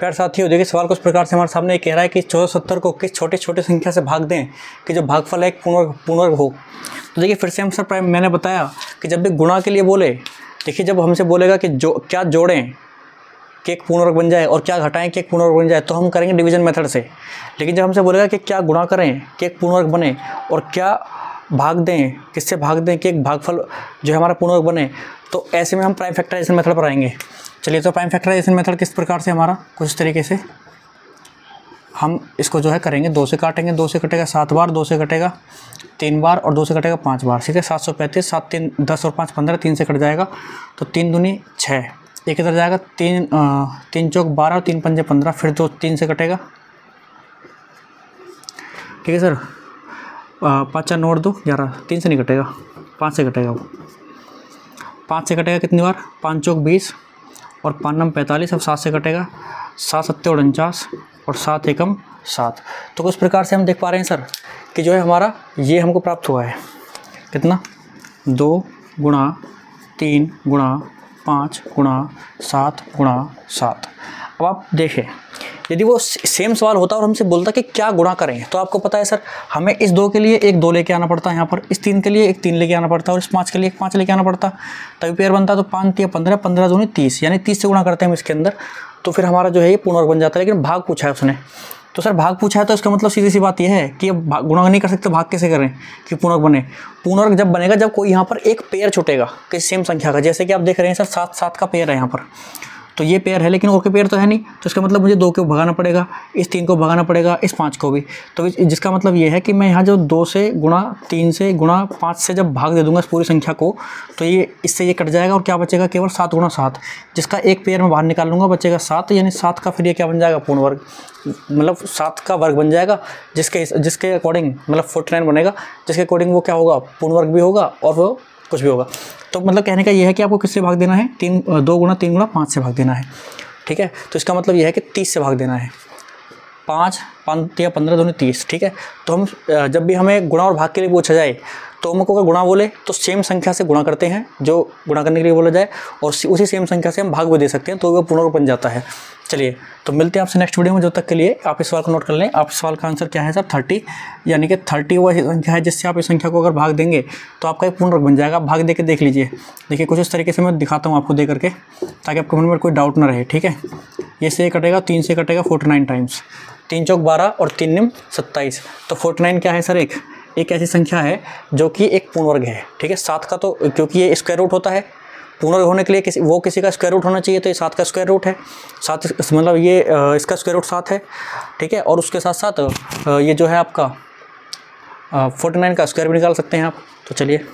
प्यारे साथियों, देखिए सवाल कुछ प्रकार से हमारे सामने कह रहा है कि 1470 को किस छोटे छोटे संख्या से भाग दें कि जो भागफल एक पूर्णवर्ग हो। तो देखिए फिर से हम सर प्राइम मैंने बताया कि जब भी गुणा के लिए बोले, देखिए जब हमसे बोलेगा कि क्या जोड़ें कि एक पूर्णवर्ग बन जाए और क्या घटाएं कि एक पूर्णवर्ग बन जाए, तो हम करेंगे डिवीजन मेथड से। लेकिन जब हमसे बोलेगा कि क्या गुणा करें कि एक पूर्णवर्ग बने और क्या भाग दें, किससे भाग दें कि एक भागफल जो है हमारा पूर्णवर्ग बने, तो ऐसे में हम प्राइम फैक्टराइजेशन मेथड पर आएंगे। चलिए, तो प्राइम फैक्टराइजेशन मेथड किस प्रकार से हमारा कुछ इस तरीके से हम इसको जो है करेंगे, 2 से काटेंगे, 2 से कटेगा 7 बार, 2 से कटेगा 3 बार और 2 से कटेगा 5 बार। ठीक है, 735, 7 3 10 और 5 15, 3 से कट जाएगा तो 3 दूनी 6, एक इधर जाएगा 3 चौक 12 और 3 पंजे 15, फिर 3 से कटेगा। ठीक है सर, 5 4 9 2 11, 3 से नहीं कटेगा, 5 से कटेगा। वो 5 से कटेगा कितनी बार, 5 चौक 20 और 5 9 45, अब 7 से कटेगा, 7 7 49 और 7 एकम 7। तो कुछ प्रकार से हम देख पा रहे हैं सर कि जो है हमारा ये हमको प्राप्त हुआ है कितना, 2 गुणा 3 गुणा 5 गुणा 7 गुणा 7। अब आप देखें, यदि वो सेम सवाल होता और हमसे बोलता कि क्या गुणा करें, तो आपको पता है सर हमें इस 2 के लिए एक 2 लेके आना पड़ता है यहाँ पर, इस 3 के लिए एक 3 लेके आना पड़ता है और इस 5 के लिए एक 5 लेके आना पड़ता, तभी पेयर बनता। तो 5 3 15, 15 दूनी 30, यानी 30 से गुणा करते हैं हम इसके अंदर, तो फिर हमारा जो है ये पूर्णवर्ग बन जाता है। लेकिन भाग पूछा है उसने, तो सर भाग पूछा है तो इसका मतलब सीधी सी बात यह है कि अब गुणा नहीं कर सकते, भाग कैसे करें कि पूर्णवर्ग बने। पूर्णवर्ग जब बनेगा जब कोई यहाँ पर एक पेयर छूटेगा किसी सेम संख्या का, जैसे कि आप देख रहे हैं सर 7 7 का पेयर है यहाँ पर, तो ये पेयर है लेकिन और के पेयर तो है नहीं, तो इसका मतलब मुझे 2 को भगाना पड़ेगा, इस 3 को भगाना पड़ेगा, इस 5 को भी। तो जिसका मतलब ये है कि मैं यहाँ जो 2 से गुणा 3 से गुणा 5 से जब भाग दे दूंगा इस पूरी संख्या को, तो ये इससे ये कट जाएगा और क्या बचेगा, केवल 7 गुणा 7, जिसका एक पेयर में बाहर निकाल लूँगा, बचेगा 7, यानी 7 का फिर ये क्या बन जाएगा, पूर्णवर्ग, मतलब 7 का वर्ग बन जाएगा, जिसके अकॉर्डिंग मतलब 49 बनेगा, जिसके अकॉर्डिंग वो क्या होगा, पूर्णवर्ग भी होगा और वो कुछ भी होगा। तो मतलब कहने का ये है कि आपको किससे भाग देना है, 2 गुणा 3 गुणा 5 से भाग देना है। ठीक है, तो इसका मतलब ये है कि 30 से भाग देना है, 5 5 या 15 दूनी 30। ठीक है, तो हम जब भी हमें गुणा और भाग के लिए पूछा जाए तो हमको अगर गुणा बोले तो सेम संख्या से गुणा करते हैं जो गुणा करने के लिए बोला जाए, और उसी सेम संख्या से हम भाग भी दे सकते हैं, तो वो पूर्णवर्ग बन जाता है। चलिए, तो मिलते हैं आपसे नेक्स्ट वीडियो में। जब तक के लिए आप इस सवाल को नोट कर लें। आप इस सवाल का आंसर क्या है सर, 30, यानी कि 30 वो संख्या है जिससे आप इस संख्या को अगर भाग देंगे तो आपका एक पूर्णवर्ग बन जाएगा। आप भाग दे के देख लीजिए, देखिए कुछ इस तरीके से मैं दिखाता हूँ आपको दे करके, ताकि आपके मन में कोई डाउट ना रहे। ठीक है, ये से कटेगा, 3 से कटेगा 49 टाइम्स, 3 चौक 12 और 3 निम 27, तो 49 क्या है सर, एक ऐसी संख्या है जो कि एक पूर्णवर्ग है। ठीक है, 7 का तो क्योंकि ये स्क्वायर रूट होता है, पूर्णवर्ग होने के लिए किसी का स्क्वायर रूट होना चाहिए, तो ये 7 का स्क्वायर रूट है, 7 मतलब ये इसका स्क्वायर रूट 7 है। ठीक है, और उसके साथ साथ ये जो है आपका 49 का स्क्वायर भी निकाल सकते हैं आप। तो चलिए।